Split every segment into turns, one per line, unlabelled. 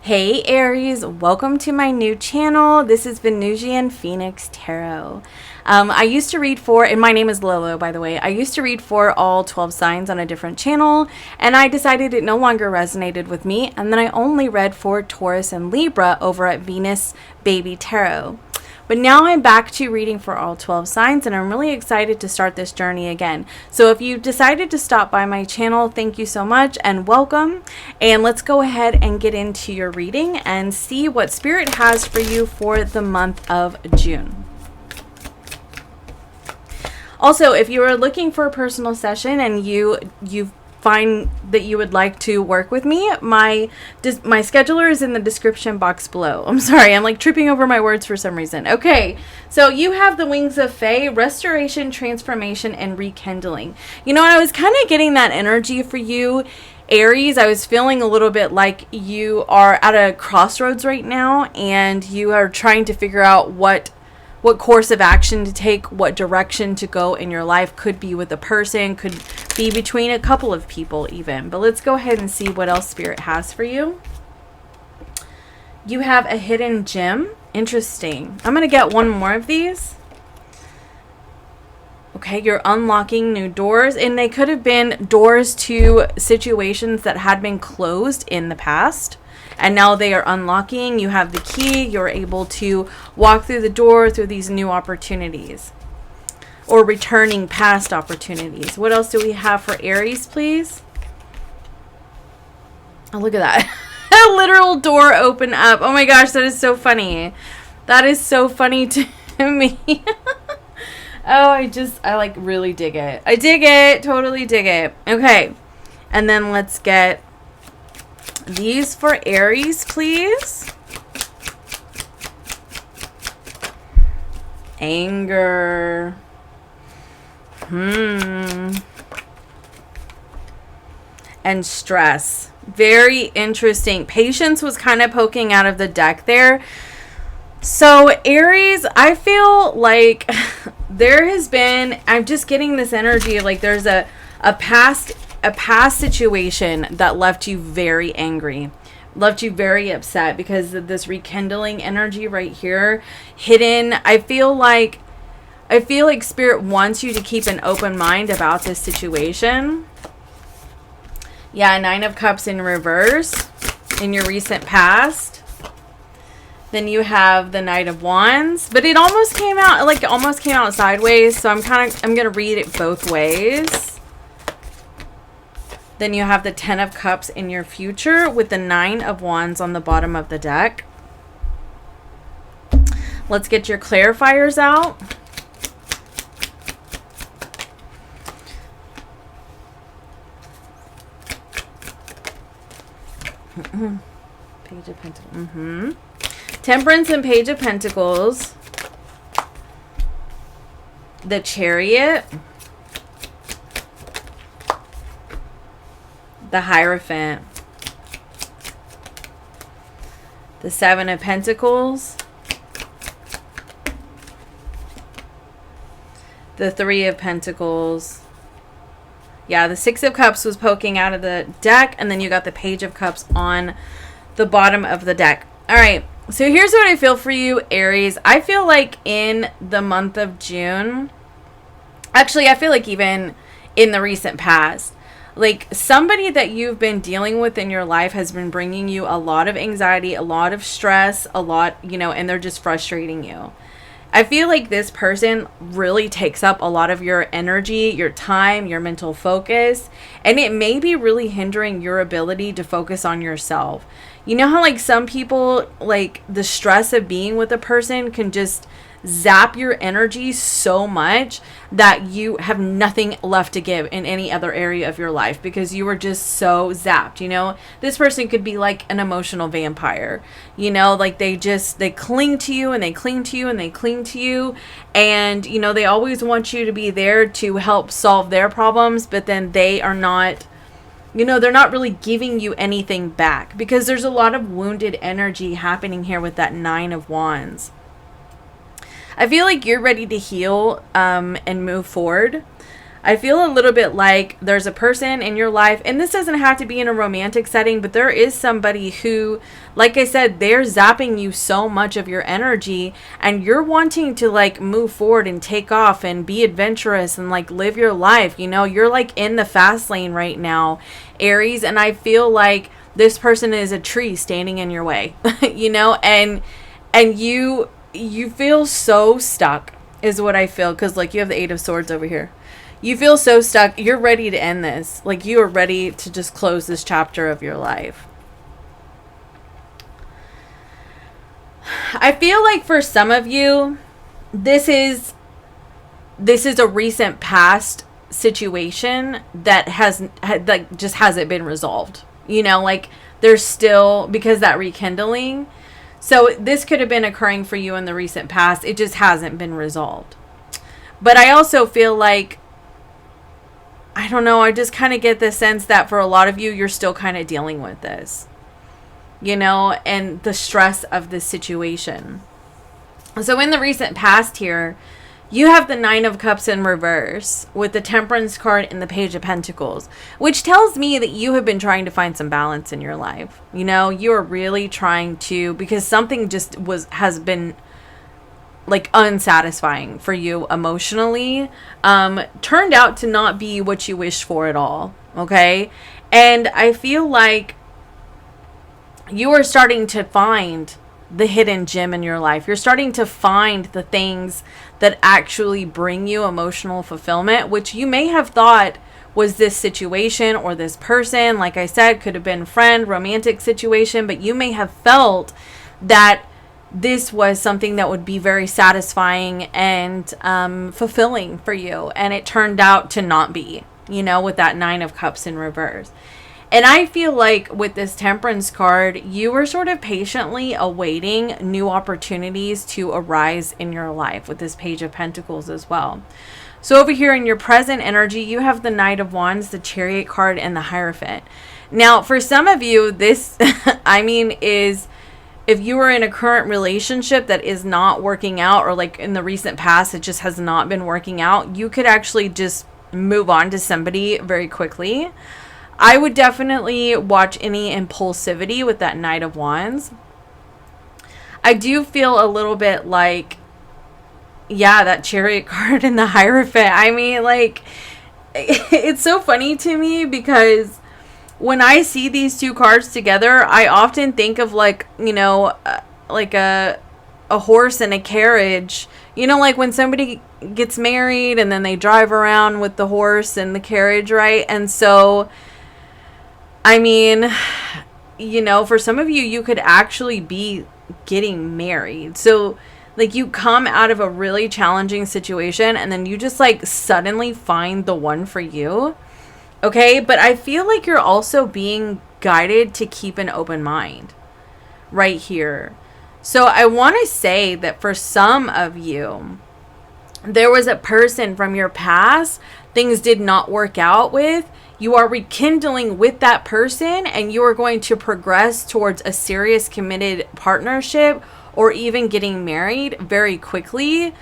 Hey Aries, welcome to my new channel. This is Venusian Phoenix Tarot. I used to read for, and my name is Lolo, by the way. I used to read for all 12 signs on a different channel, and I decided it no longer resonated with me, and then I only read for Taurus and Libra over at Venus Baby Tarot. But now I'm back to reading for all 12 signs, and I'm really excited to start this journey again. So if you decided to stop by my channel, thank you so much and welcome. And let's go ahead and get into your reading and see what Spirit has for you for the month of June. Also, if you are looking for a personal session and you find that you would like to work with me, my scheduler is in the description box below. I'm sorry, I'm like tripping over my words for some reason. Okay, so you have the Wings of Fae, restoration, transformation, and rekindling. You know, I was kind of getting that energy for you, Aries. I was feeling a little bit like you are at a crossroads right now, and you are trying to figure out what course of action to take, what direction to go in your life. Could be with a person, could be between a couple of people even. But let's go ahead and see what else Spirit has for you. You have a hidden gem. Interesting. I'm going to get one more of these. Okay, you're unlocking new doors, and they could have been doors to situations that had been closed in the past. And now they are unlocking. You have the key. You're able to walk through the door through these new opportunities. Or returning past opportunities. What else do we have for Aries, please? Oh, look at that. A literal door open up. Oh my gosh, that is so funny. That is so funny to me. Oh, I like really dig it. I dig it. Totally dig it. Okay. And then let's get these for Aries, please. Anger. And stress. Very interesting. Patience was kind of poking out of the deck there. So Aries, I feel like there has been, I'm just getting this energy like there's a past situation that left you very angry, left you very upset because of this rekindling energy right here hidden. I feel like Spirit wants you to keep an open mind about this situation. Yeah, 9 of Cups in reverse in your recent past. Then you have the Knight of Wands, but it almost came out sideways, so I'm going to read it both ways. Then you have the 10 of Cups in your future with the 9 of Wands on the bottom of the deck. Let's get your clarifiers out. Page of Pentacles. Temperance and Page of Pentacles. The Chariot. The Hierophant. The 7 of Pentacles. The 3 of Pentacles. Yeah, the 6 of Cups was poking out of the deck, and then you got the Page of Cups on the bottom of the deck. All right, so here's what I feel for you, Aries. I feel like in the month of June, actually, I feel like even in the recent past, like somebody that you've been dealing with in your life has been bringing you a lot of anxiety, a lot of stress, a lot, and they're just frustrating you. I feel like this person really takes up a lot of your energy, your time, your mental focus, and it may be really hindering your ability to focus on yourself. You know how like some people, like the stress of being with a person can just zap your energy so much that you have nothing left to give in any other area of your life because you were just so zapped. This person could be like an emotional vampire, like they cling to you and they cling to you and they cling to you, and they always want you to be there to help solve their problems, but then they are not, they're not really giving you anything back because there's a lot of wounded energy happening here with that 9 of Wands. I feel like you're ready to heal and move forward. I feel a little bit like there's a person in your life, and this doesn't have to be in a romantic setting, but there is somebody who, like I said, they're zapping you so much of your energy, and you're wanting to like move forward and take off and be adventurous and like live your life. You know, you're like in the fast lane right now, Aries, and I feel like this person is a tree standing in your way, you know, and you feel so stuck is what I feel, because like you have the 8 of Swords over here. You feel so stuck. You're ready to end this. Like you are ready to just close this chapter of your life. I feel like for some of you, this is a recent past situation that just hasn't been resolved. You know, like there's still, because that rekindling. So this could have been occurring for you in the recent past. It just hasn't been resolved. But I also feel like, I don't know, I just kind of get the sense that for a lot of you, you're still kind of dealing with this, you know, and the stress of this situation. So in the recent past here, you have the 9 of Cups in reverse with the Temperance card and the Page of Pentacles, which tells me that you have been trying to find some balance in your life. You know, you are really trying to, because something just has been like unsatisfying for you emotionally, turned out to not be what you wished for at all. Okay. And I feel like you are starting to find the hidden gem in your life. You're starting to find the things that actually bring you emotional fulfillment, which you may have thought was this situation or this person. Like I said, could have been friend, romantic situation, but you may have felt that this was something that would be very satisfying and fulfilling for you. And it turned out to not be, you know, with that 9 of Cups in reverse. And I feel like with this Temperance card, you were sort of patiently awaiting new opportunities to arise in your life with this Page of Pentacles as well. So over here in your present energy, you have the Knight of Wands, the Chariot card, and the Hierophant. Now, for some of you, this, I mean, is if you are in a current relationship that is not working out, or like in the recent past, it just has not been working out, you could actually just move on to somebody very quickly. I would definitely watch any impulsivity with that Knight of Wands. I do feel a little bit like, yeah, that Chariot card and the Hierophant. I mean, like, it's so funny to me because when I see these two cards together, I often think of like, you know, like a horse and a carriage. You know, like when somebody gets married and then they drive around with the horse and the carriage, right? And so, I mean, you know, for some of you, you could actually be getting married. So, like, you come out of a really challenging situation and then you just, like, suddenly find the one for you. Okay? But I feel like you're also being guided to keep an open mind right here. So, I want to say that for some of you, there was a person from your past things did not work out with. You are rekindling with that person and you are going to progress towards a serious committed partnership or even getting married very quickly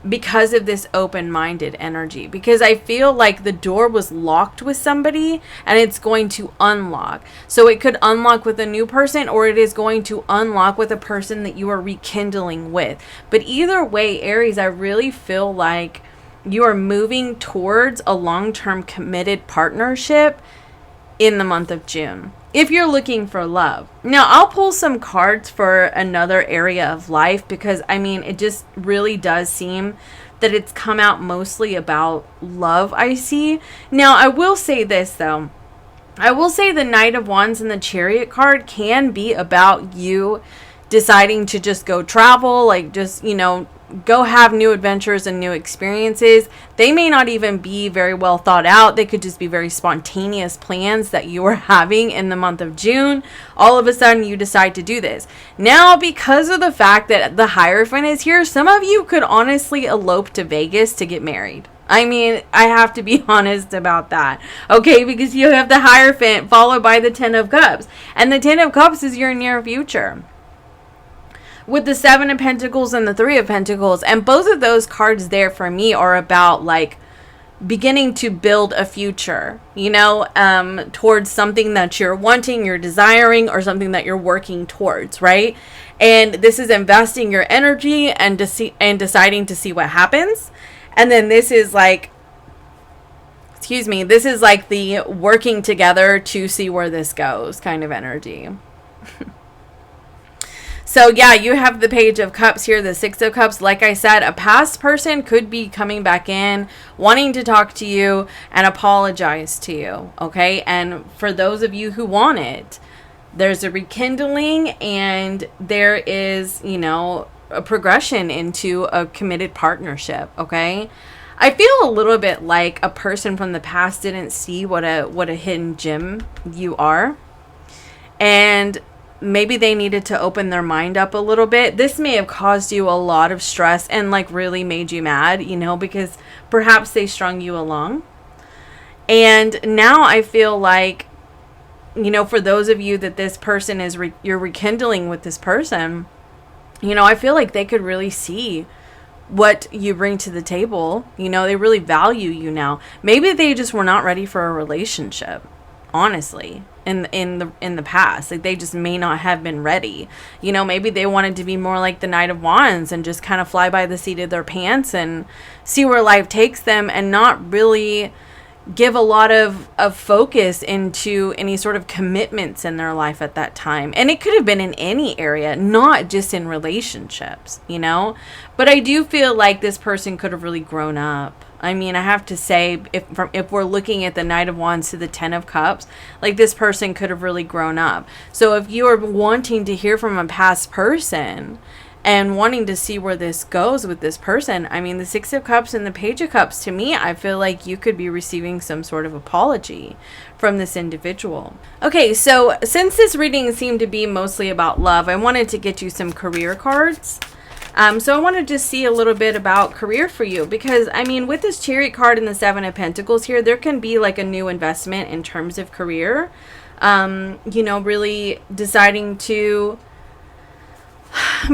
because of this open-minded energy. Because I feel like the door was locked with somebody and it's going to unlock. So it could unlock with a new person or it is going to unlock with a person that you are rekindling with. But either way, Aries, I really feel like you are moving towards a long-term committed partnership in the month of June, if you're looking for love. Now, I'll pull some cards for another area of life because, I mean, it just really does seem that it's come out mostly about love, I see. Now, I will say this, though. I will say the Knight of Wands and the Chariot card can be about you deciding to just go travel, like just, you know, go have new adventures and new experiences. They may not even be very well thought out. They could just be very spontaneous plans that you are having in the month of June. All of a sudden you decide to do this. Now, because of the fact that the Hierophant is here, some of you could honestly elope to Vegas to get married. I mean, I have to be honest about that. Okay, because you have the Hierophant followed by the 10 of Cups. And the 10 of Cups is your near future, with the 7 of Pentacles and the 3 of Pentacles. And both of those cards there for me are about like beginning to build a future, you know, towards something that you're wanting, you're desiring, or something that you're working towards, right? And this is investing your energy and deciding to see what happens. And then this is like, this is like the working together to see where this goes kind of energy. So yeah, you have the Page of Cups here, the Six of Cups. Like I said, a past person could be coming back in, wanting to talk to you and apologize to you, okay? And for those of you who want it, there's a rekindling and there is, you know, a progression into a committed partnership, okay? I feel a little bit like a person from the past didn't see what a hidden gem you are. And maybe they needed to open their mind up a little bit. This may have caused you a lot of stress and like really made you mad, you know, because perhaps they strung you along. And now I feel like, you know, for those of you that this person is, you're rekindling with this person, you know, I feel like they could really see what you bring to the table. You know, they really value you now. Maybe they just were not ready for a relationship, honestly. In the past, like they just may not have been ready. You know, maybe they wanted to be more like the Knight of Wands and just kind of fly by the seat of their pants and see where life takes them and not really give a lot of focus into any sort of commitments in their life at that time. And it could have been in any area, not just in relationships, you know. But I do feel like this person could have really grown up. I mean, I have to say, if we're looking at the Knight of Wands to the Ten of Cups, like this person could have really grown up. So if you are wanting to hear from a past person and wanting to see where this goes with this person, I mean, the Six of Cups and the Page of Cups, to me, I feel like you could be receiving some sort of apology from this individual. Okay, so since this reading seemed to be mostly about love, I wanted to get you some career cards. So I want to just see a little bit about career for you, because I mean, with this Chariot card and the Seven of Pentacles here, there can be like a new investment in terms of career. You know, really deciding to,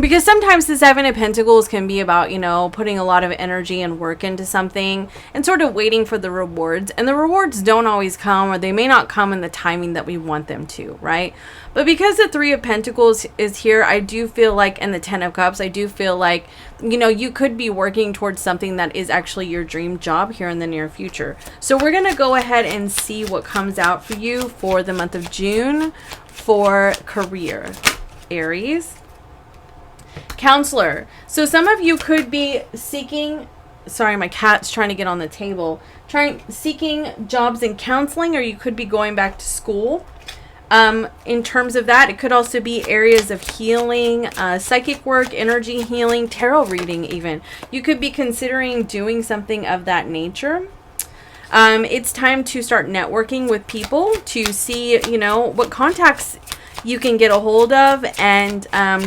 because sometimes the Seven of Pentacles can be about, you know, putting a lot of energy and work into something and sort of waiting for the rewards. And the rewards don't always come, or they may not come in the timing that we want them to, right? But because the Three of Pentacles is here, I do feel like, and the Ten of Cups, I do feel like, you know, you could be working towards something that is actually your dream job here in the near future. So we're going to go ahead and see what comes out for you for the month of June for career, Aries. Counselor. So some of you could be seeking, sorry, my cat's trying to get on the table, seeking jobs in counseling, or you could be going back to school. In terms of that, it could also be areas of healing, psychic work, energy healing, tarot reading even. You could be considering doing something of that nature. It's time to start networking with people to see, you know, what contacts you can get a hold of and,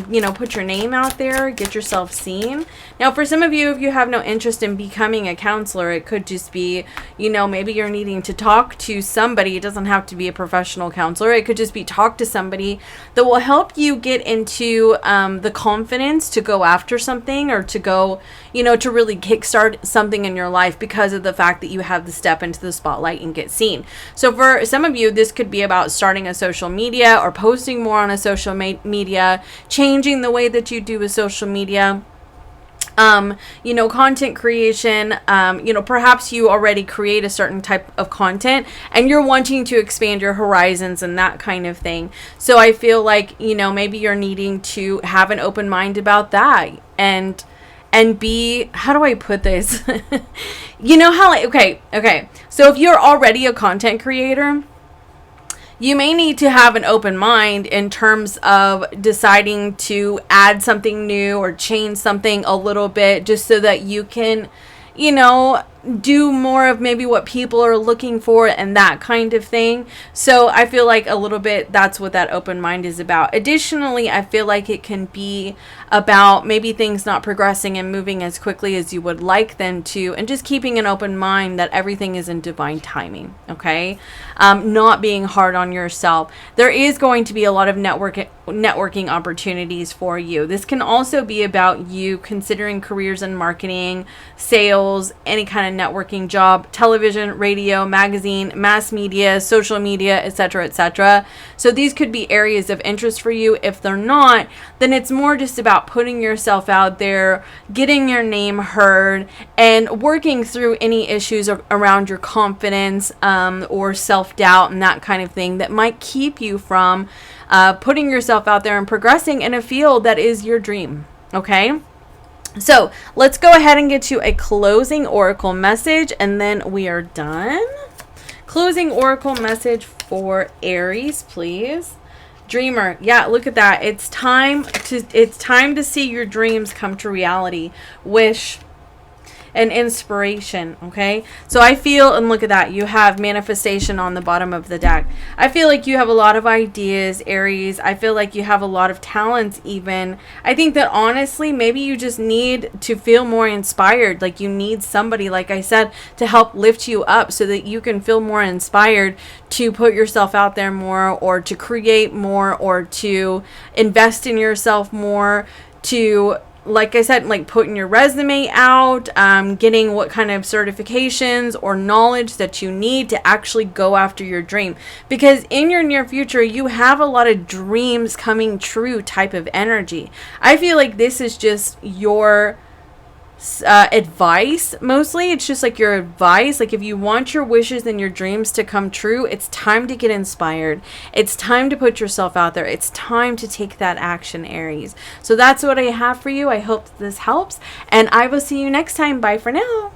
you know, put your name out there, get yourself seen. Now, for some of you, if you have no interest in becoming a counselor, it could just be, you know, maybe you're needing to talk to somebody. It doesn't have to be a professional counselor. It could just be talk to somebody that will help you get into the confidence to go after something, or to go, you know, to really kickstart something in your life because of the fact that you have to step into the spotlight and get seen. So for some of you, this could be about starting a social media or posting more on a social media, changing the way that you do a social media. You know, content creation, you know, perhaps you already create a certain type of content and you're wanting to expand your horizons and that kind of thing. So I feel like, you know, maybe you're needing to have an open mind about that and be, how do I put this? You know how, like, okay. So if you're already a content creator, you may need to have an open mind in terms of deciding to add something new or change something a little bit, just so that you can, you know, do more of maybe what people are looking for and that kind of thing. So I feel like a little bit that's what that open mind is about. Additionally, I feel like it can be about maybe things not progressing and moving as quickly as you would like them to, and just keeping an open mind that everything is in divine timing, okay? Not being hard on yourself. There is going to be a lot of networking opportunities for you. This can also be about you considering careers in marketing, sales, any kind of networking job, television, radio, magazine, mass media, social media, etc., etc. So these could be areas of interest for you. If they're not, then it's more just about putting yourself out there, getting your name heard, and working through any issues around your confidence or self-doubt and that kind of thing that might keep you from putting yourself out there and progressing in a field that is your dream. Okay? So let's go ahead and get you a closing oracle message, and then we are done. Closing oracle message for Aries, please. Dreamer, yeah, look at that. It's time to see your dreams come to reality. Wish and inspiration. Okay, so I feel, and look at that, you have manifestation on the bottom of the deck. I feel like you have a lot of ideas, Aries. I feel like you have a lot of talents even. I think that honestly, maybe you just need to feel more inspired. Like you need somebody, like I said, to help lift you up so that you can feel more inspired to put yourself out there more, or to create more, or to invest in yourself more, to, like I said, like putting your resume out, getting what kind of certifications or knowledge that you need to actually go after your dream. Because in your near future, you have a lot of dreams coming true type of energy. I feel like this is just your advice. Mostly it's just like your advice. Like if you want your wishes and your dreams to come true, it's time to get inspired. It's time to put yourself out there. It's time to take that action, Aries. So that's what I have for you. I hope this helps, and I will see you next time. Bye for now.